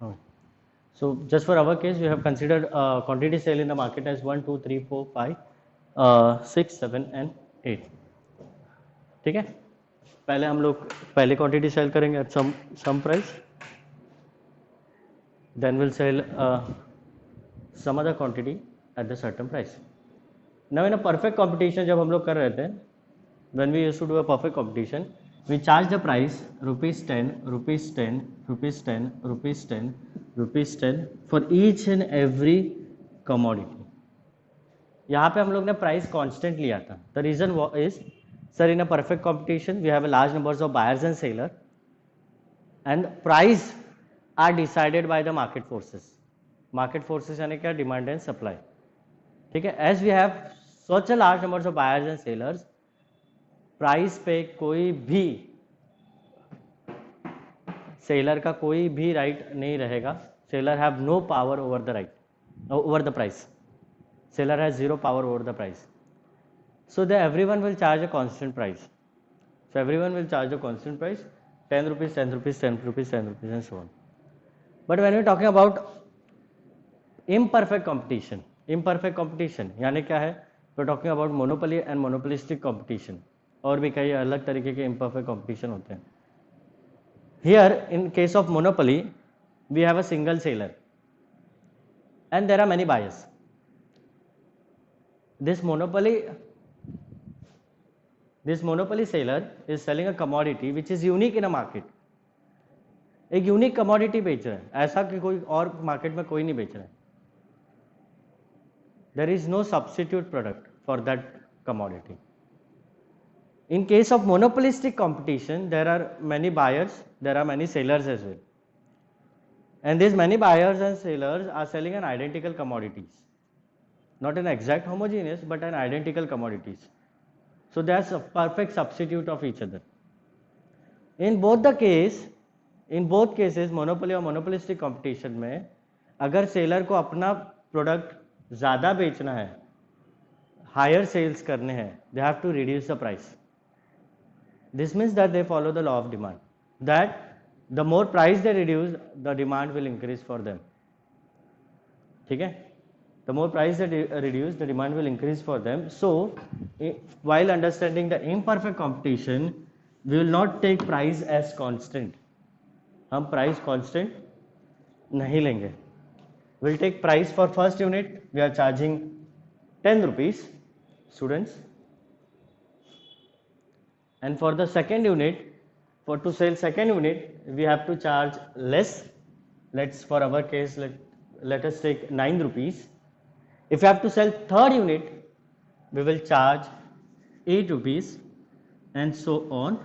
Oh. So just for our case, we have considered quantity sale in the market as 1, 2, 3, 4, 5, 6, 7 and 8. ठीक है, पहले हम लोग पहले क्वांटिटी सेल करेंगे at some price, then we'll sell some other quantity at the certain price. Now in a perfect competition जब हम लोग कर रहे थे, when we used to do a perfect competition, we charge the price rupees 10, rupees 10, rupees 10, rupees 10, rupees 10 for each and every commodity. यहाँ पे हम लोग ने प्राइस कांस्टेंट लिया था. The reason is, sir, in a perfect competition we have a large numbers of buyers and seller and price are decided by the market forces. Market forces यानी क्या? Demand and supply. ठीक है, as we have such a large numbers of buyers and sellers, price पे कोई भी seller का कोई भी राइट नहीं रहेगा. Seller have no power over the right, over the price. Seller has zero power over the price. So everyone will charge a constant price. So everyone will charge a constant price, 10 rupees, 10 rupees, 10 rupees, 10 rupees and so on. But when we are talking about imperfect competition यानी क्या है? We are talking about monopoly and monopolistic competition. और भी कई अलग तरीके के imperfect competition होते हैं. Here in case of monopoly, we have a single seller and there are many buyers. This monopoly seller is selling a commodity which is unique in a market. एक unique commodity बेच रहा है, ऐसा कि कोई और मार्केट में कोई नहीं बेच रहा है. There is no substitute product for that commodity. In case of monopolistic competition, there are many buyers, there are many sellers as well. And these many buyers and sellers are selling an identical commodities. Not an exact homogeneous, but an identical commodities. So they are a perfect substitute of each other. In both cases, monopoly और monopolistic competition में अगर seller को अपना product ज़्यादा बेचना है, higher sales करने हैं, they have to reduce the price. This means that they follow the law of demand, that the more price they reduce, the demand will increase for them. ठीक है, the more price they reduce, the demand will increase for them. So while understanding the imperfect competition, we will not take price as constant. हम price constant नहीं लेंगे. we'll take price for first unit, we are charging 10 rupees, students, and for the second unit, to sell second unit, we have to charge less. Let's, for our case, let us take 9 rupees. If you have to sell third unit, we will charge 8 rupees and so on.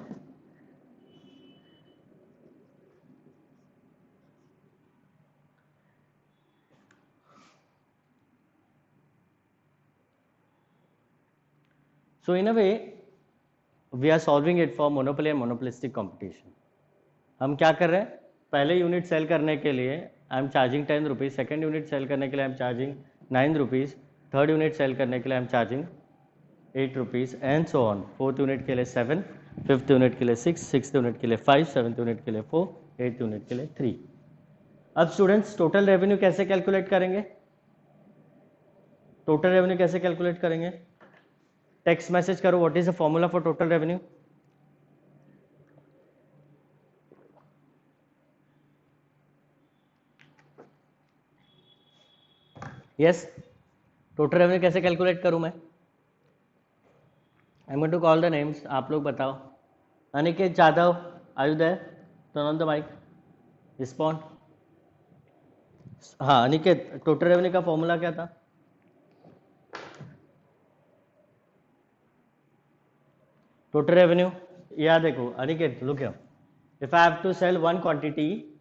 So in a way, we are solving it for monopoly and monopolistic competition. हम क्या कर रहे हैं? पहले unit sale करने के लिए I am charging 10 rupees, second unit sale करने के लिए I am charging 9 rupees, third unit sale करने के लिए I am charging 8 rupees and so on. Fourth unit के लिए 7, फिफ्थ यूनिट के लिए 6, सिक्स्थ यूनिट के लिए 5, सेवन्थ यूनिट के लिए 4, एट्थ यूनिट के लिए 3. अब स्टूडेंट्स, टोटल रेवेन्यू कैसे कैलकुलेट करेंगे? टोटल रेवेन्यू कैसे कैलकुलेट करेंगे? टेक्स्ट मैसेज करो, what is the formula for total revenue? Yes, total revenue कैसे कैलकुलेट करूं मैं? I am going to call the names, आप लोग बताओ. Aniket Jadhav, are you there? Turn on the mic, respond. हाँ अनिकेत, टोटल रेवेन्यू का फॉर्मूला क्या था? टोटल रेवेन्यू, या देखो Aniket, look here, if I have to cell one quantity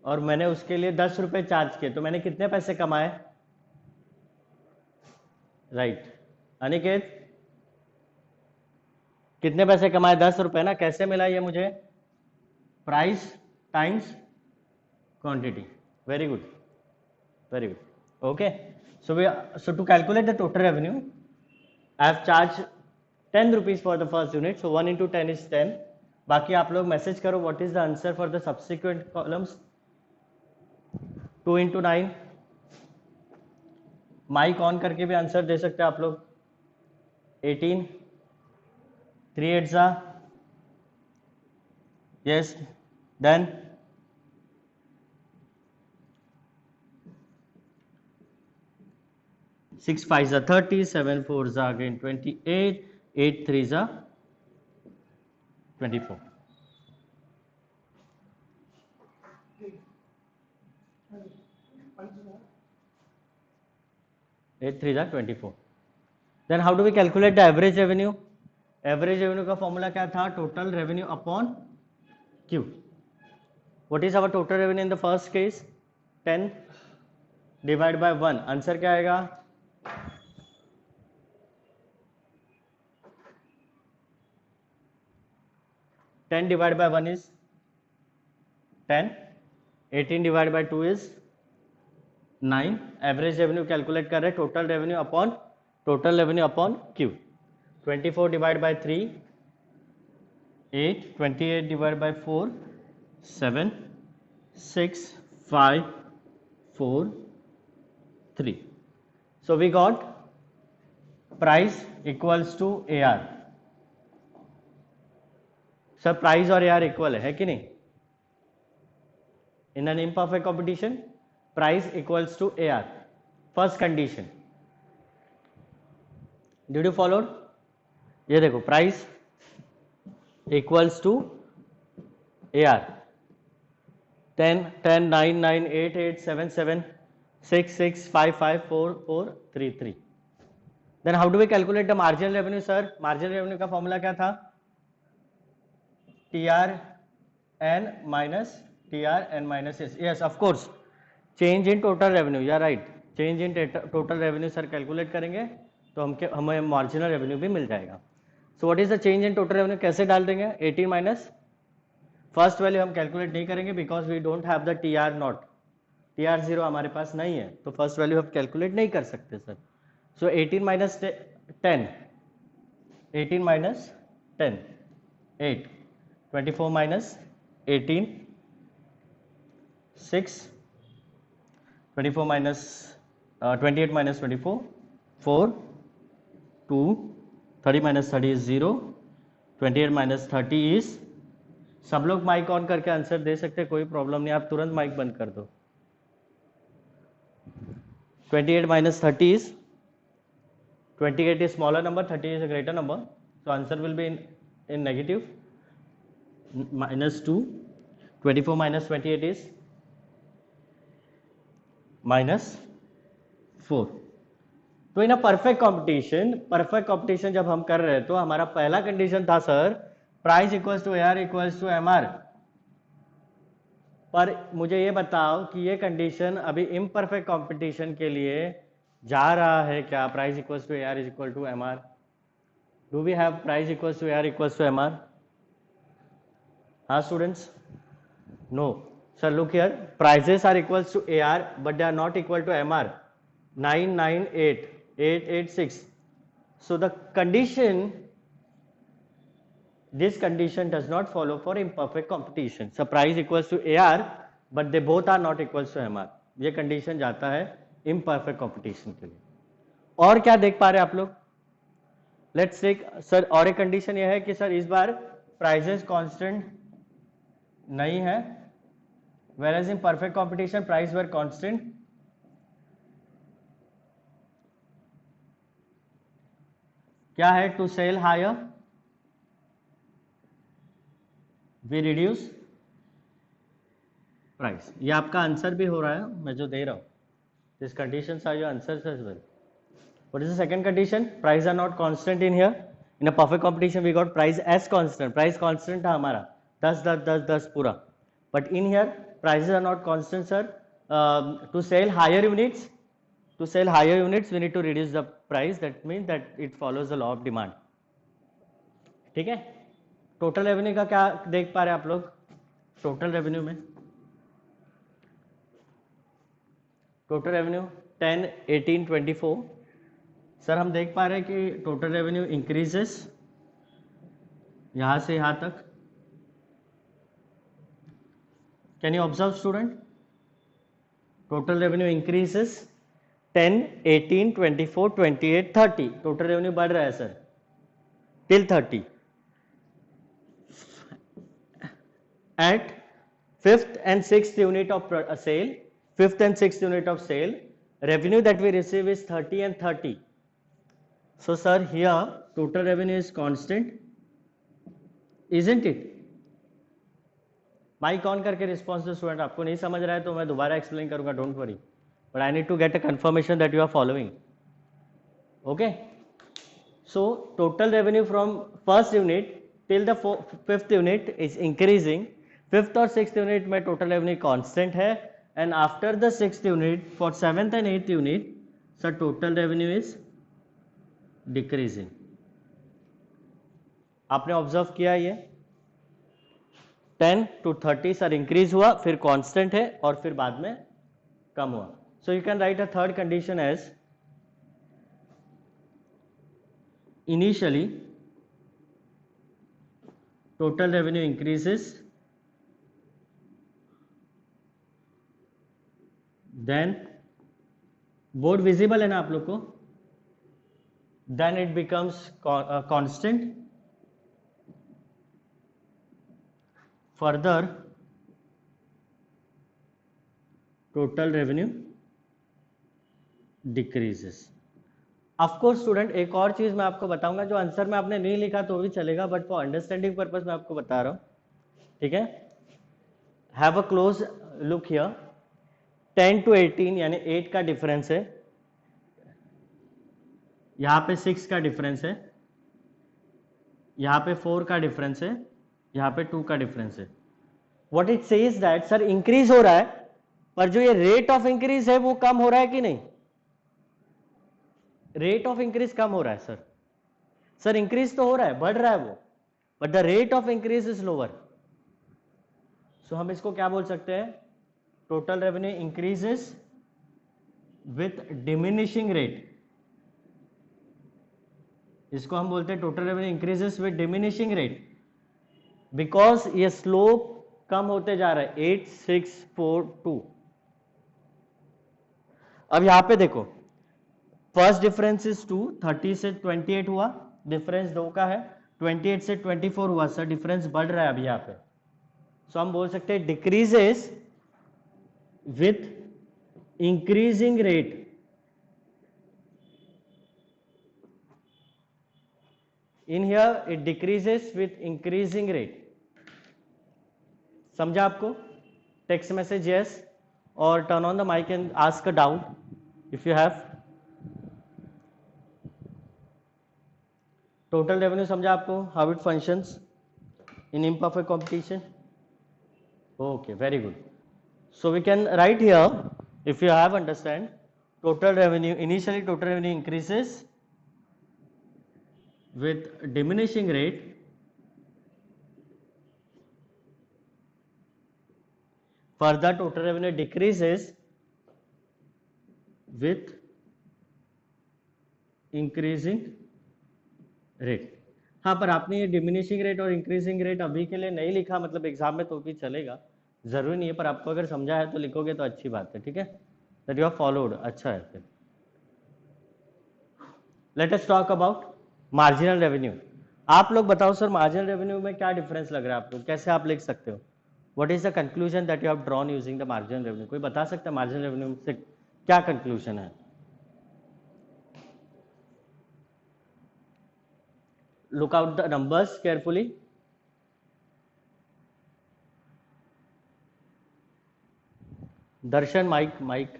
और मैंने उसके लिए 10 रुपए चार्ज किए, तो मैंने कितने पैसे कमाए? राइट अनिकेत, कितने पैसे कमाए? 10 रुपए ना. कैसे मिला ये मुझे? Price times quantity. Very good, very good. Okay, so to calculate the total revenue, I have charged 10 rupees for the first unit, so 1 into 10 is 10. बाकी आप लोग मैसेज करो, what is the answer for the subsequent columns? 2 into 9, mic on करके भी answer दे सकते हैं आप लोग। 18, 3 8 जा, यस, डन। 6 5 जा 30, 7 4 जा अगेन 28, 8 3 जा 24, 8 3 जा 24। Then how do we calculate the average revenue? Average revenue का फॉर्मूला क्या था? Total revenue upon Q. What is our total revenue in the first case? 10 divide by 1, answer क्या आएगा? 10 divide by 1 is 10, 18 divide by 2 is 9। Average revenue calculate कर रहे हैं, total revenue upon Q. 24 divide by 3 8, 28 divide by 4 7 6 5 4 3। So we got price equals to AR। Sir price और AR equal है कि नहीं? In an imperfect competition price equals to AR, first condition. Did you follow? ये देखो, price equals to AR। 10 10 9 9 8 8 7 7 6 6 5 5 4 4 3 3। Then how do we calculate the marginal revenue? Sir marginal revenue का formula क्या था? TRN minus TRN minus S। yes of course, change in total revenue, या right, change in total revenue sir calculate करेंगे तो हमें marginal revenue भी मिल जाएगा। So what is the change in total revenue? कैसे डाल देंगे? 18 माइनस फर्स्ट वैल्यू हम कैलकुलेट नहीं करेंगे because we don't have the TR naught, TR0 हमारे पास नहीं है, तो फर्स्ट वैल्यू हम कैलकुलेट नहीं कर सकते sir. So 18 minus 10, 18 minus 10 8, 24 minus 18 6, 24 minus 28 minus 24 4 2, 30 minus 30 is 0, 28 minus 30 is. सब लोग माइक ऑन करके आंसर दे सकते हैं, कोई प्रॉब्लम नहीं, आप तुरंत माइक बंद कर दो। 28 minus 30 is 28 is smaller number, 30 is a greater number, so answer will be in negative, minus 2. 24 minus 28 is minus 4। तो इन अ परफेक्ट कंपटीशन जब हम कर रहे हैं तो हमारा पहला कंडीशन था sir price equals to AR equals to MR। पर मुझे ये बताओ कि ये कंडीशन अभी इम्परफेक्ट कंपटीशन के लिए जा रहा है क्या? Price equals to AR is equal to MR। Do we have price equals to AR equals to MR? हाँ students? No sir, look here, prices are equals to AR but they are not equal to MR। 9 9 8 8 8 6। So the condition, this condition does not follow for imperfect competition। So price equals to AR but they both are not equals to MR। ये condition जाता है imperfect competition के लिए। और क्या देख पा रहे हैं आप लोग? लेट्स टेक सर, और एक कंडीशन ये है कि सर इस बार प्राइजेस कांस्टेंट नहीं है, whereas in perfect competition price were constant। क्या है? To sell higher we reduce price. ये आपका आंसर भी हो रहा है, मैं जो दे रहा हूँ, this conditions are your answers as well. What is the second condition? Price are not constant in here. In a perfect competition we got price as constant. Price constant था हमारा 10 10 10 10 पूरा, but in here prices are not constant sir. To sell higher units, we need to reduce the price, that means that it follows the law of demand। ठीक है? Total revenue का क्या देख पा रहे हैं आप लोग? टोटल रेवेन्यू में टोटल रेवेन्यू 10 18 24। सर हम देख पा रहे हैं कि टोटल रेवेन्यू इंक्रीजेस यहां से यहां तक। Can you observe student? Total revenue increases 10, 18, 24, 28, 30, total revenue बढ़ रहा है sir till 30. At fifth and sixth unit of sale, fifth and sixth unit of sale, revenue that we receive is 30 and 30. So sir, here total revenue is constant, isn't it? Mic on करके response दो student. आपको नहीं समझ रहा है तो मैं दोबारा एक्सप्लेन करूंगा, don't worry, but I need to get a confirmation that you are following. Okay, so total revenue from first unit till the fifth unit is increasing. Fifth और सिक्स्थ यूनिट में टोटल रेवेन्यू कांस्टेंट है, and after the sixth unit for seventh and eighth unit sir total revenue is decreasing. आपने observe किया ये 10 to 30 sir increase हुआ, फिर constant है और फिर बाद में कम हुआ. So you can write a third condition as initially total revenue increases, then board visible है ना आप लोग को, then it becomes constant. Further total revenue decreases. Of course student एक और चीज मैं आपको बताऊंगा जो आंसर में आपने नहीं लिखा तो भी चलेगा, बट फॉर अंडरस्टैंडिंग पर्पस मैं आपको बता रहा हूं. ठीक है, have a close look here. 10 to 18 यानी 8 का डिफरेंस है, यहां पे 6 का डिफरेंस है, यहां पे 4 का डिफरेंस है, यहां पे 2 का डिफरेंस है. What it says that sir increase हो रहा है, पर जो ये रेट ऑफ इंक्रीज है वो कम हो रहा है कि नहीं? रेट ऑफ इंक्रीज कम हो रहा है सर. सर इंक्रीज तो हो रहा है, बढ़ रहा है वो, but the rate of increase is lower. So हम इसको क्या बोल सकते हैं? Total revenue increases with diminishing rate. इसको हम बोलते हैं total revenue increases with diminishing rate, because ये स्लोप कम होते जा रहा है. 8, 6, 4, 2. अब यहां पे देखो, फर्स्ट डिफरेंस इज 2, 30 से 28 हुआ, डिफरेंस 2 का है. 28 से 24 हुआ सर, डिफरेंस बढ़ रहा है अभी यहां पे. सो हम बोल सकते हैं decreases with increasing rate. In here it decreases with increasing rate. समझा आपको? टेक्स्ट मैसेज यस, और turn on the mic and ask a doubt if you have. Total revenue समझा आपको, how it functions in imperfect competition? Okay, very good. So we can write here if you have understand total revenue, initially total revenue increases with diminishing rate, further total revenue decreases with increasing rate. हाँ, पर आपने ये diminishing rate और increasing rate अभी के लिए नहीं लिखा, मतलब एग्जाम में तो भी चलेगा, जरूरी नहीं है, पर आपको अगर समझा है तो लिखोगे तो अच्छी बात है. ठीक है, दैट यू हैव फॉलोड, अच्छा है. फिर let us talk about marginal revenue. आप लोग बताओ सर, मार्जिनल रेवेन्यू में क्या डिफरेंस लग रहा है आपको, कैसे आप लिख सकते हो? What is the conclusion that you have drawn using the marginal revenue? कोई बता सकता है मार्जिनल रेवेन्यू से क्या कंक्लूजन है? Look out the numbers carefully. Darshan, mic mic.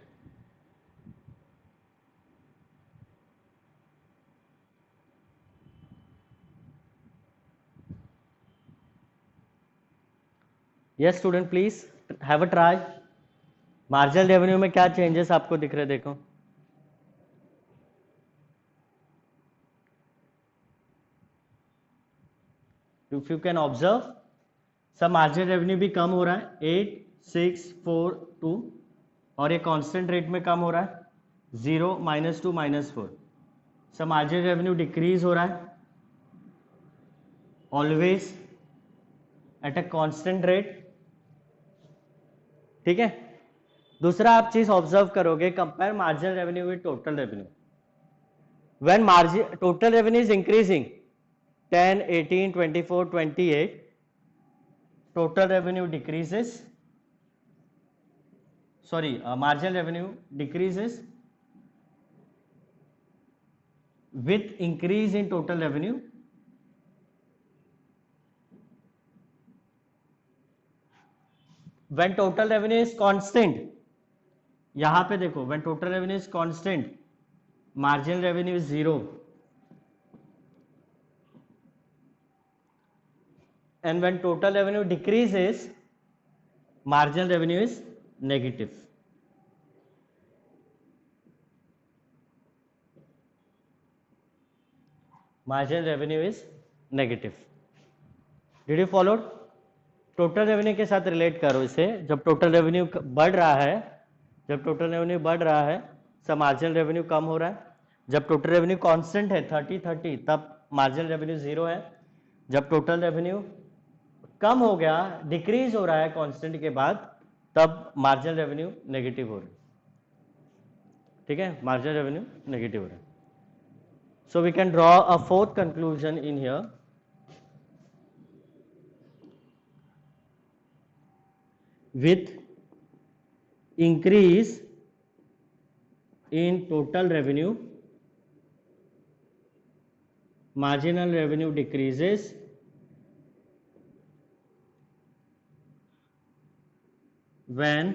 Yes student, please have a try. Marginal revenue में क्या चेंजेस आपको दिख रहे, देखो. इफ यू कैन ऑब्जर्व, सब मार्जिनल रेवेन्यू भी कम हो रहा है, 8, 6, 4, 2, और ये कांस्टेंट रेट में कम हो रहा है, 0, -2, -4. सब मार्जिनल रेवेन्यू डिक्रीज हो रहा है always at a constant rate. ठीक है, दूसरा आप चीज ऑब्जर्व करोगे, compare marginal revenue with total revenue. When margin total revenue is increasing 10, 18, 24, 28, total revenue decreases, sorry, marginal revenue decreases with increase in total revenue. When total revenue is constant, यहां पे देखो, when total revenue is constant, marginal revenue is 0, and when total revenue decreases, marginal revenue is negative. Marginal revenue is negative. Did you follow? Total revenue के साथ relate करो इसे. जब total revenue बढ़ रहा है, जब टोटल रेवेन्यू बढ़ रहा है, सब मार्जिनल रेवेन्यू कम हो रहा है. जब टोटल रेवेन्यू कांस्टेंट है 30-30, तब मार्जिनल रेवेन्यू 0 है. जब टोटल रेवेन्यू कम हो गया, डिक्रीज हो रहा है कांस्टेंट के बाद, तब मार्जिनल रेवेन्यू नेगेटिव हो रहा है. ठीक है, मार्जिनल रेवेन्यू नेगेटिव हो रहा है. So we can draw a fourth conclusion in here. With increase in total revenue, marginal revenue decreases when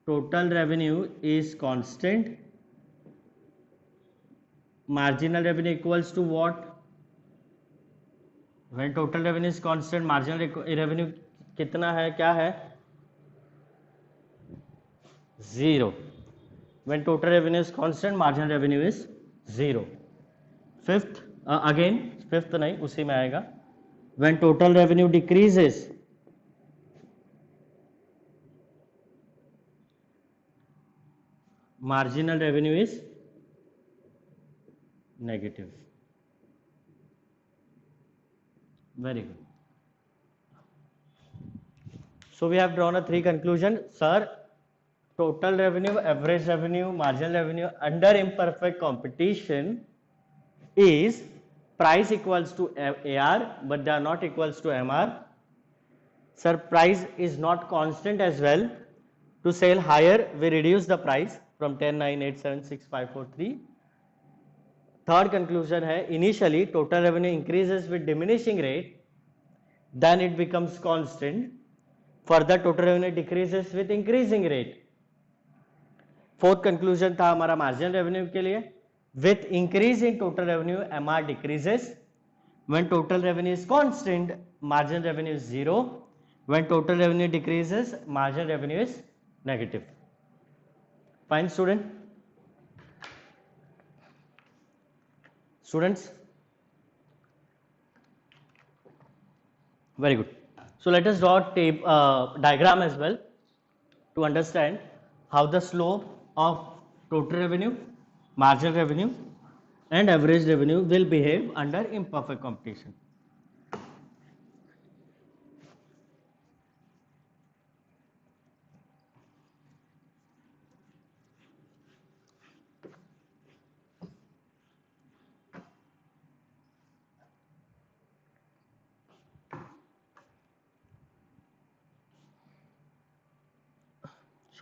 total revenue is constant. Marginal revenue equals to what? When total revenue is constant, marginal revenue कितना है, क्या है? 0. When total revenue is constant, marginal revenue is 0. Fifth, again fifth नहीं, उसी में आएगा. When total revenue decreases, marginal revenue is negative. Very good. So we have drawn a 3 conclusion. Sir, total revenue, average revenue, marginal revenue under imperfect competition is price equals to AR, but they are not equals to MR. Sir, price is not constant as well. To sell higher, we reduce the price from 10, 9, 8, 7, 6, 5, 4, 3. Third conclusion है, initially total revenue increases with diminishing rate, then it becomes constant. Further, total revenue decreases with increasing rate. Fourth conclusion था हमारा marginal revenue के लिए. With increase in total revenue MR decreases. When total revenue is constant, marginal revenue is 0. When total revenue decreases, marginal revenue is negative. Fine student. Students, very good. So let us draw a diagram as well to understand how the slope of total revenue, marginal revenue and average revenue will behave under imperfect competition.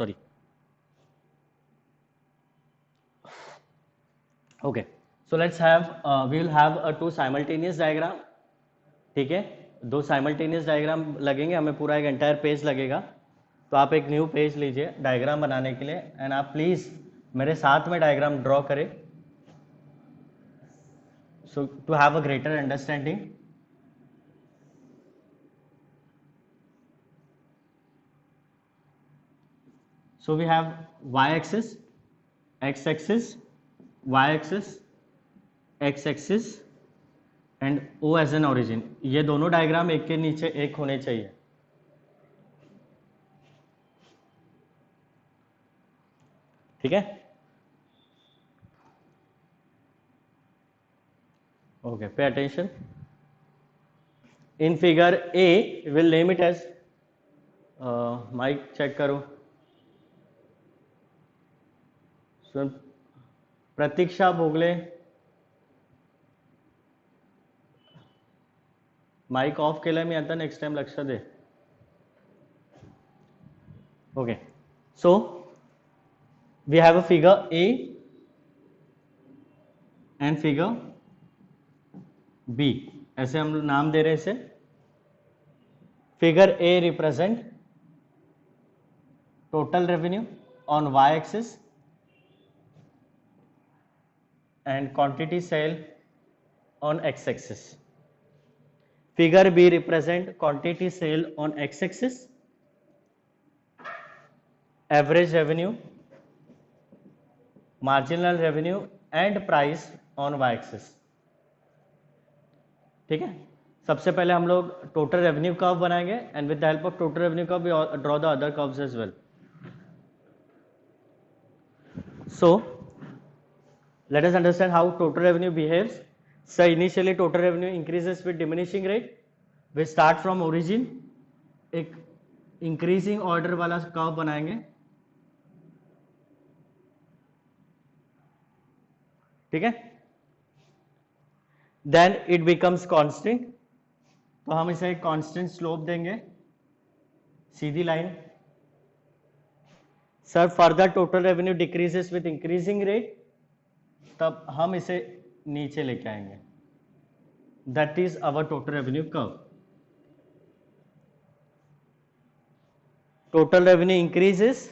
Sorry. Okay, so let's have we will have a 2 simultaneous diagram. ठीक है, 2 simultaneous diagram लगेंगे, हमें पूरा एक entire page लगेगा. तो आप एक न्यू पेज लीजिए डायग्राम बनाने के लिए, एंड आप प्लीज मेरे साथ में डायग्राम ड्रॉ करें, so to have a greater understanding. So we have y-axis, x-axis, y-axis, x-axis and O as an origin. ये दोनों डायग्राम एक के नीचे एक होने चाहिए. ठीक है. Okay, pay attention. In figure A, we'll name it as mic check करो. प्रतीक्षा भोगले, माईक ऑफ केलंय मी आता, नेक्स्ट टाइम लक्ष दे. Okay, so we have a figure A and figure B, ऐसे हम नाम दे रहे हैं इसे. Figure A represent total revenue on Y axis and quantity sale on x axis. Figure B represent quantity sale on x axis, average revenue, marginal revenue and price on y axis. ठीक है, सबसे पहले हम लोग total revenue curve बनाएंगे and with the help of total revenue curve we draw the other curves as well. So let us understand how total revenue behaves. So initially total revenue increases with diminishing rate. We start from origin, एक increasing order वाला curve बनाएंगे. ठीक है, then it becomes constant, तो हम इसे एक constant slope देंगे, सीधी line. Sir, further total revenue decreases with increasing rate, तब हम इसे नीचे लेके आएंगे. That is our total revenue curve. Total revenue increases,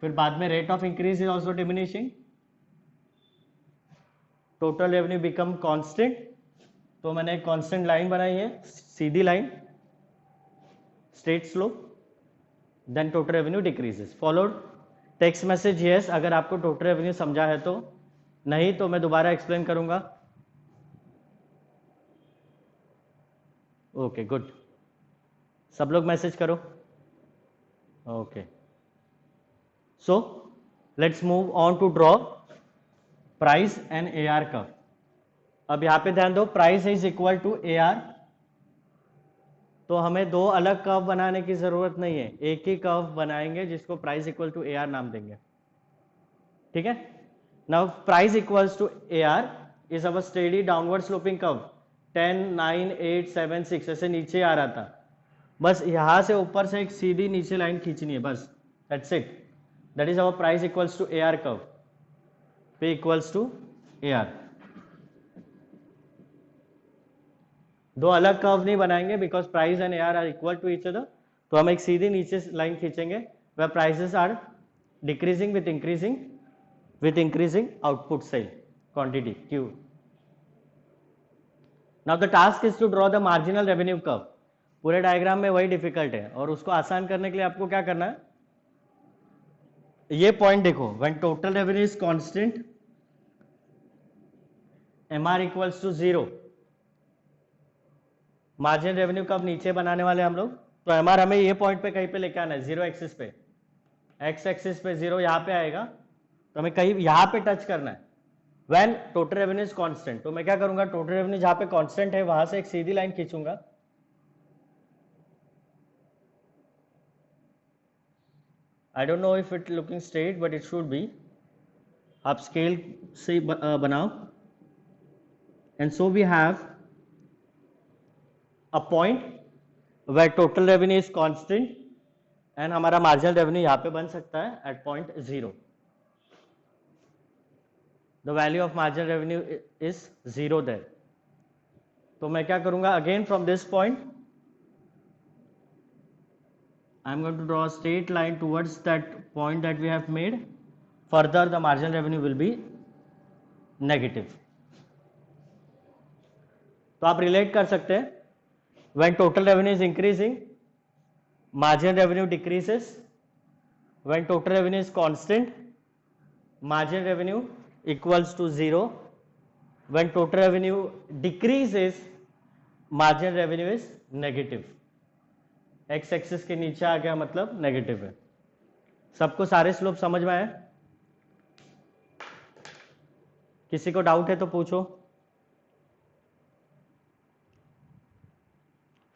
फिर बाद में rate of increase is also diminishing. Total revenue become constant, तो मैंने एक कांस्टेंट लाइन बनाई है, सीधी line, straight slope. Then total revenue decreases. Followed text message yes, अगर आपको टोटल रेवेन्यू समझा है तो, नहीं तो मैं दोबारा एक्सप्लेन करूंगा. ओके गुड, सब लोग मैसेज करो. Okay, so let's move on to draw price and A R curve. अब यहां पे ध्यान दो, price is equal to A R, तो हमें दो अलग कर्व बनाने की जरूरत नहीं है, एक ही कर्व बनाएंगे जिसको price equal to A R नाम देंगे. ठीक है, now price equals to A R is our steady downward sloping curve. 10, 9, 8, 7, 6 ऐसे नीचे आ रहा था. बस यहां से ऊपर से एक सीधी नीचे लाइन खींचनी है, बस that's it. That is our price equals to A R curve. P equals to A R. दो अलग कर्व नहीं बनाएंगे because price and A R equal to each other. तो हम एक सीधी नीचे लाइन खींचेंगे where prices are decreasing with increasing output sale quantity Q. Now the task is to draw the marginal revenue curve. पूरे diagram में वही difficult है, और उसको आसान करने के लिए आपको क्या करना है, ये पॉइंट देखो, when total revenue is constant, MR equals to 0. Margin revenue कब नीचे बनाने वाले हम लोग, तो एमआर हमें ये पॉइंट पे कहीं पे लेके आना है, जीरो एक्सिस पे. एक्स एक्सिस पे जीरो यहाँ पे आएगा, तो हमें कहीं यहाँ पे टच करना है. When total revenue is constant, तो मैं क्या करूंगा, टोटल रेवेन्यू जहाँ पे कांस्टेंट है वहां से एक सीधी लाइन खींचूंगा. I don't know if it looking straight but it should be. आप स्केल से बनाओ. And so we have a point where total revenue is constant and हमारा marginal revenue यहाँ पे बन सकता है at point 0. The value of marginal revenue is 0 there. तो मैं क्या करूँगा, again from this point I am going to draw a straight line towards that point that we have made. Further the marginal revenue will be negative. तो आप relate कर सकते हैं, when total revenue is increasing, marginal revenue decreases. When total revenue is constant, marginal revenue equals to 0. When total revenue decreases, marginal revenue is negative. X axis के नीचे आ गया मतलब negative है. सबको सारे स्लोप समझ में आए? किसी को डाउट है तो पूछो.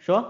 Sure?